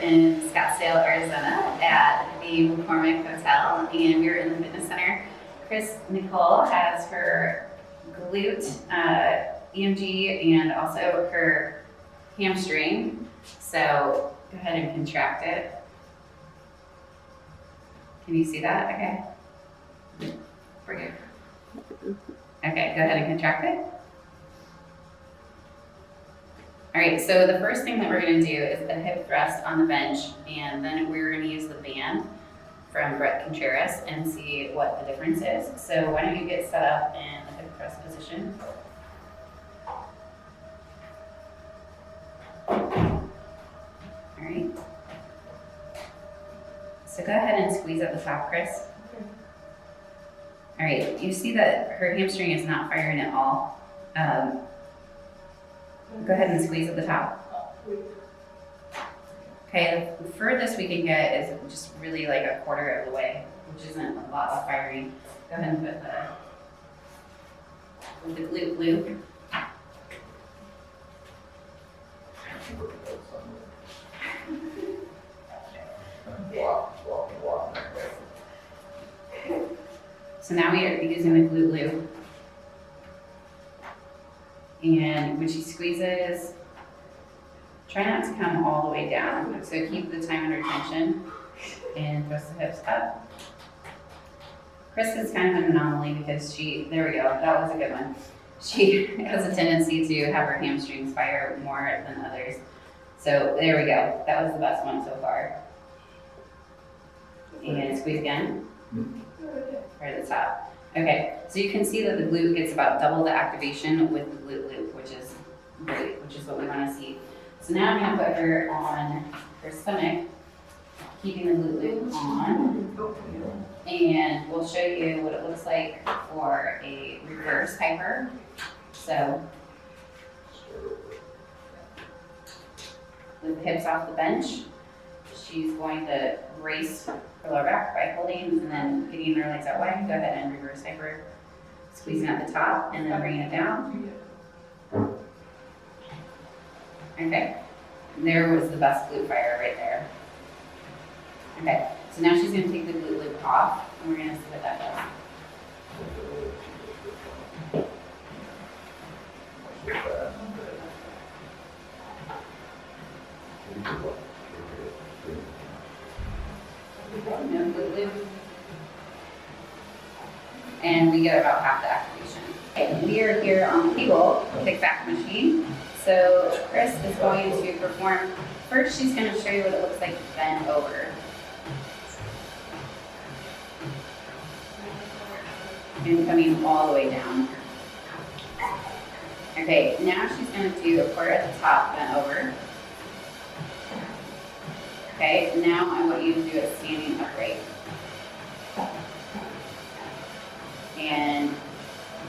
in Scottsdale, Arizona at the McCormick Hotel, and we're in the fitness center. Chris Nicole has her glute EMG and also her hamstring. So go ahead and contract it. Can you see that? Okay. We're good. Okay, go ahead and contract it. All right, so the first thing that we're gonna do is the hip thrust on the bench, and then we're gonna use the band from Brett Contreras and see what the difference is. So why don't you get set up in the hip thrust position. All right. So go ahead and squeeze at the top, Chris. All right, you see that her hamstring is not firing at all. Go ahead and squeeze at the top. Okay, the furthest we can get is just really like a quarter of the way, which isn't a lot of firing. Go ahead and put the glute loop. So now we are using the glute loop. And when she squeezes, try not to come all the way down. So keep the time under tension and thrust the hips up. Chris is kind of an anomaly because there we go, that was a good one. She has a tendency to have her hamstrings fire more than others. So there we go, that was the best one so far. And squeeze again, right at the top. Okay, so you can see that the glute gets about double the activation with the glute loop, which is great, which is what we want to see. So now I'm going to put her on her stomach, keeping the glute loop on, and we'll show you what it looks like for a reverse hyper. So, with the hips off the bench, she's going to brace her lower back by holding and then getting her legs out wide. Go ahead and reverse hyper, squeezing at the top and then bringing it down. Okay, there was the best glute fire right there. Okay, so now she's going to take the glute loop off and we're going to see what that does. No glute loop. And we get about half the activation. Okay, we are here on the table kickback machine. So Chris is going to perform, first she's going to show you what it looks like bent over. And coming all the way down. Okay, now she's going to do a quarter at the top, bent over. Okay, now I want you to do it standing upright. And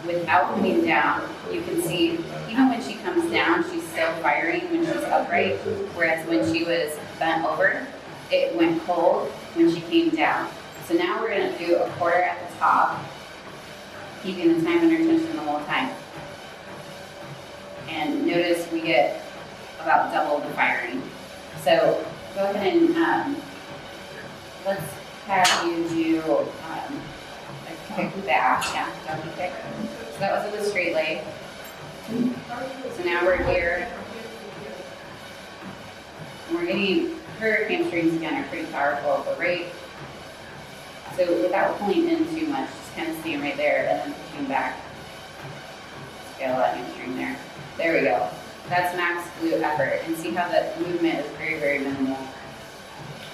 without coming down, you can see, even when she comes down, she's still firing when she's upright, whereas when she was bent over, it went cold when she came down. So now we're going to do a quarter at the top, keeping the time under tension the whole time. And notice we get about double the firing. So go ahead and let's have you do a kick back, donkey kick. So that was with a straight leg. So now we're here. And we're getting her hamstrings again are pretty powerful, but right. So without pulling in too much, just kind of staying right there and then pushing back. Scale that hamstring there. There we go. That's max glute effort. And see how that movement is very, very minimal.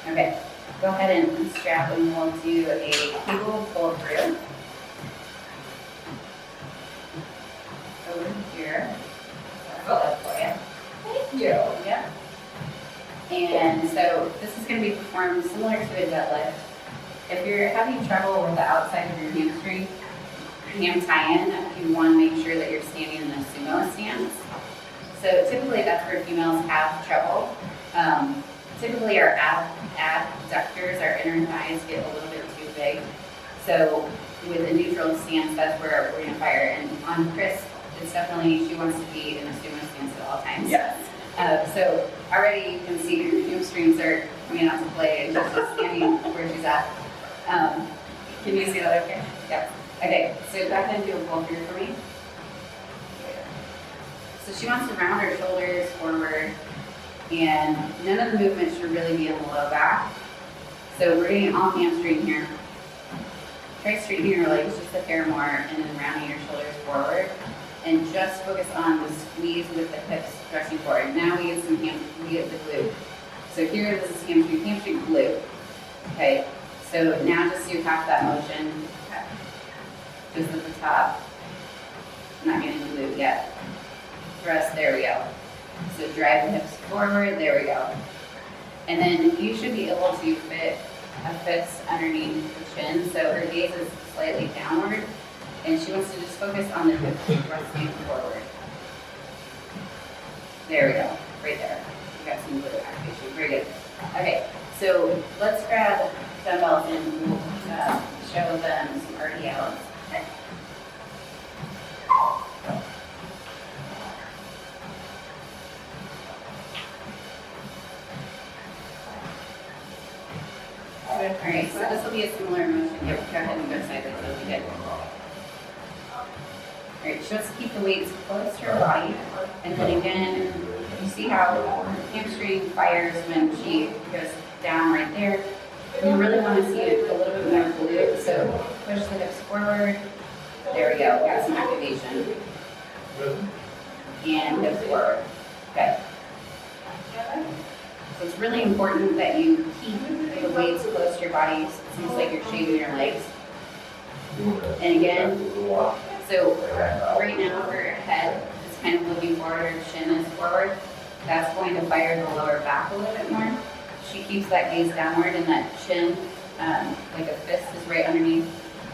Okay, go ahead and strap and we'll do a cable pull through. Over here. That for you. Thank you. Yeah. And so this is going to be performed similar to a deadlift. If you're having trouble with the outside of your hamstring, ham tie-in, you want to make sure that you're standing in a sumo stance. So typically that's where females have trouble. Typically our adductors, our inner thighs get a little bit too big. So with a neutral stance, that's where we're going to fire. And on Chris, it's definitely, she wants to be in a sumo stance at all times. Yes. So already you can see her hamstrings are coming out to play and she's just standing where she's at. Can you see that okay? Yeah. Okay, so go ahead and do a pull through for me. So she wants to round her shoulders forward, and none of the movement should really be in the low back. So we're getting all hamstring here. Try straightening your legs just a hair more and then rounding your shoulders forward. And just focus on the squeeze with the hips pressing forward. Now we get we get the glute. So here this is hamstring, glute. Okay, so now just do half that motion. Okay. Just at the top. Not getting glute yet. Thrust, there we go. So drive the hips forward, there we go. And then you should be able to fit a fist underneath the chin. So her gaze is slightly downward. And she wants to just focus on the hips thrusting forward. There we go, right there. We got some glute activation, very good. Okay, so let's grab dumbbells and we'll show them some RDLs. Okay. All right, so this will be a similar motion. Yep, go ahead and go sideways, that'll be good. All right, she wants to keep the weights close to her body. And then again, you see how her hamstring fires when she goes down right there. You really want to see it a little bit more glute, so push the hips forward. There we go, got some activation. And hips forward. Okay. So it's really important that you keep the weights close to your body. So it seems like you're shaving your legs. And again, so right now her head is kind of looking forward, her chin is forward. That's going to fire the lower back a little bit more. She keeps that gaze downward and that chin, like a fist is right underneath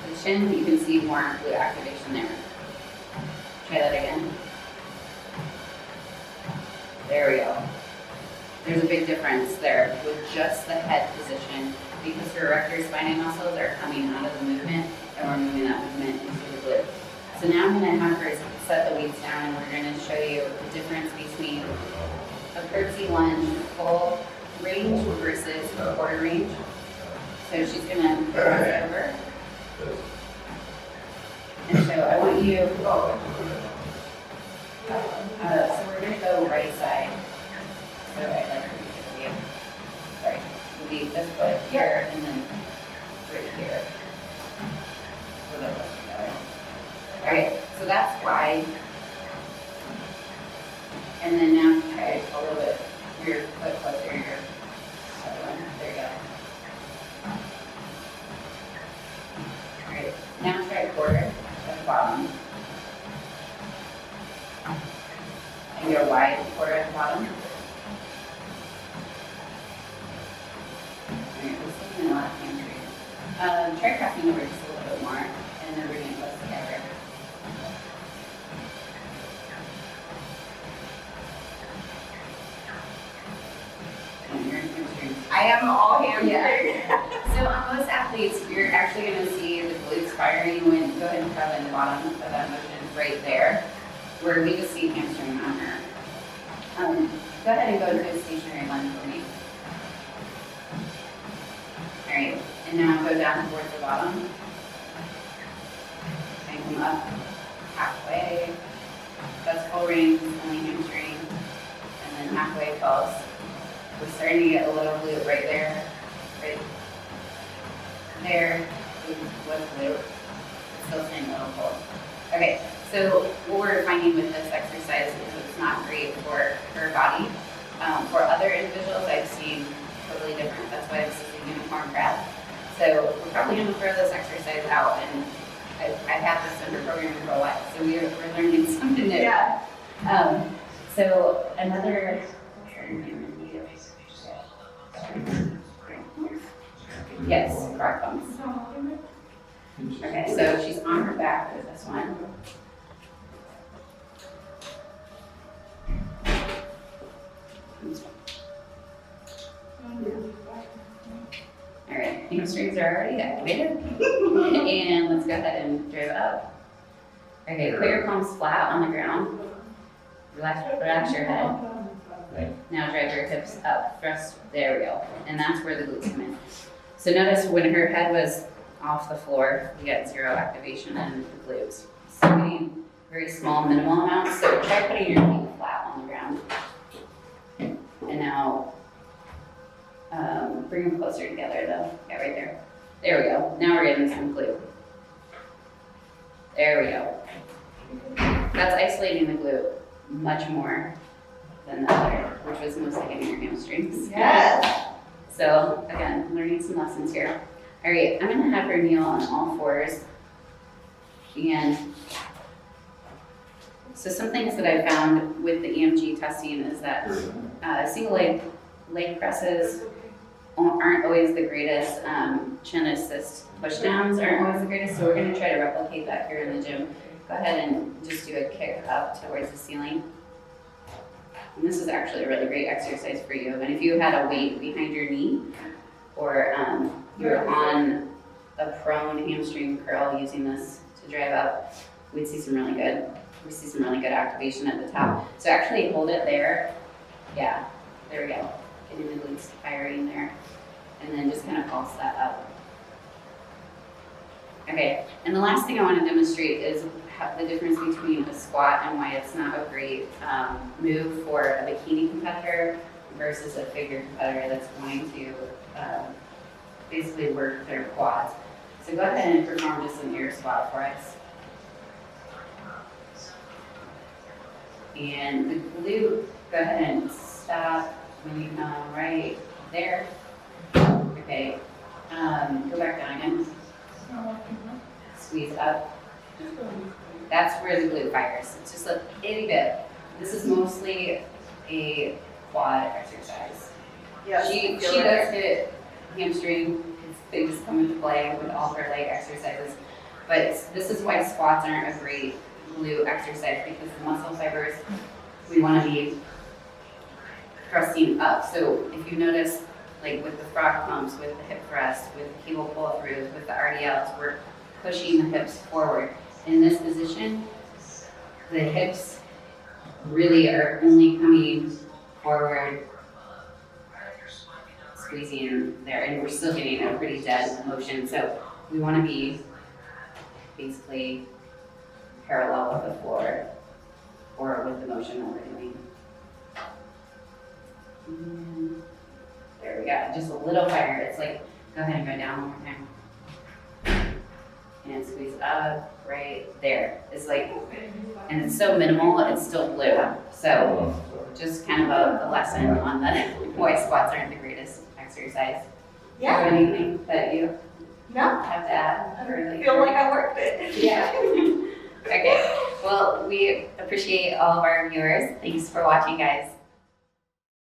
the chin. You can see more glute activation there. Try that again. There we go. There's a big difference there with just the head position because her erector spinae muscles are coming out of the movement and we're moving that movement into the glute. So now I'm going to have her set the weights down and we're going to show you the difference between a curtsy lunge full range versus a quarter range. So she's going to cross over. And so I want you, so we're going to go right side. So I like her to give you. Sorry, we'll be this foot here and then right here. So that goes together. Alright, so that's wide. And then now try a little bit your foot closer to your other one. There you go. Alright, now try a quarter at the bottom. And go wide quarter at the bottom. Alright, this is in the left hand. Try crossing over just a little bit more and then bring it close together. I am all hamstring. Yeah. So on most athletes, you're actually going to see the glutes firing when you go ahead and grab in the bottom of that motion right there, where we just see hamstring on her. Go ahead and go to a stationary lunge for me. All right, and now go down towards the bottom. And come up halfway. That's full range, only hamstring. And then halfway falls. We're starting to get a little glute right there, right there with glute. It's still staying a little cold. Okay, so what we're finding with this exercise is it's not great for her body. For other individuals, I've seen totally different. That's why this is a uniform crowd. So we're probably going to throw this exercise out, and I've had this under programming for a while, so we're learning something new. Yeah. So another. Yes, correct bumps. Okay, so she's on her back with this one. All right, hamstrings are already activated. And let's go ahead and drive up. Okay, put your palms flat on the ground. Relax your head. Now drive your hips up, thrust, there we go. And that's where the glutes come in. So notice when her head was off the floor, we got 0 activation in the glutes. So getting very small, minimal amounts. So try putting your feet flat on the ground. And now bring them closer together though. Yeah, right there. There we go. Now we're getting some glute. There we go. That's isolating the glute much more than the other, which was mostly getting your hamstrings. Yes. So again, learning some lessons here. All right, I'm gonna have her kneel on all fours. And so some things that I found with the EMG testing is that single leg presses aren't always the greatest. Chin assist pushdowns aren't always the greatest, so we're gonna try to replicate that here in the gym. Go ahead and just do a kick up towards the ceiling. And this is actually a really great exercise for you. And if you had a weight behind your knee, or you're on a prone hamstring curl using this to drive up, we see some really good activation at the top. So actually hold it there. Yeah, there we go. Getting the glutes firing there. And then just kind of pulse that up. Okay, and the last thing I want to demonstrate is the difference between a squat and why it's not a great move for a bikini competitor versus a figure competitor that's going to basically work their quads. So go ahead and perform just an air squat for us. And the glute, go ahead and stop when you come right there. Okay, go back down again. Squeeze up. That's where the glute fires. It's just a itty bit. This is mostly a quad exercise. Yeah, She does hit hamstring. Things come into play with all her leg exercises. But this is why squats aren't a great glute exercise, because the muscle fibers, we want to be thrusting up. So if you notice, like with the frog pumps, with the hip thrust, with the cable pull throughs, with the RDLs, we're pushing the hips forward. In this position, the hips really are only coming forward, squeezing there, and we're still getting a pretty dead motion. So we want to be basically parallel with the floor or with the motion that we're doing. And there we go, just a little fire. It's like, go ahead and go down one more time. And squeeze up, right there. It's like, and it's so minimal, it's still glute. So just kind of a lesson on the why squats aren't the greatest exercise. Yeah. Or anything that you No. have to add? I feel like I worked it. Yeah. Okay. Well, we appreciate all of our viewers. Thanks for watching, guys.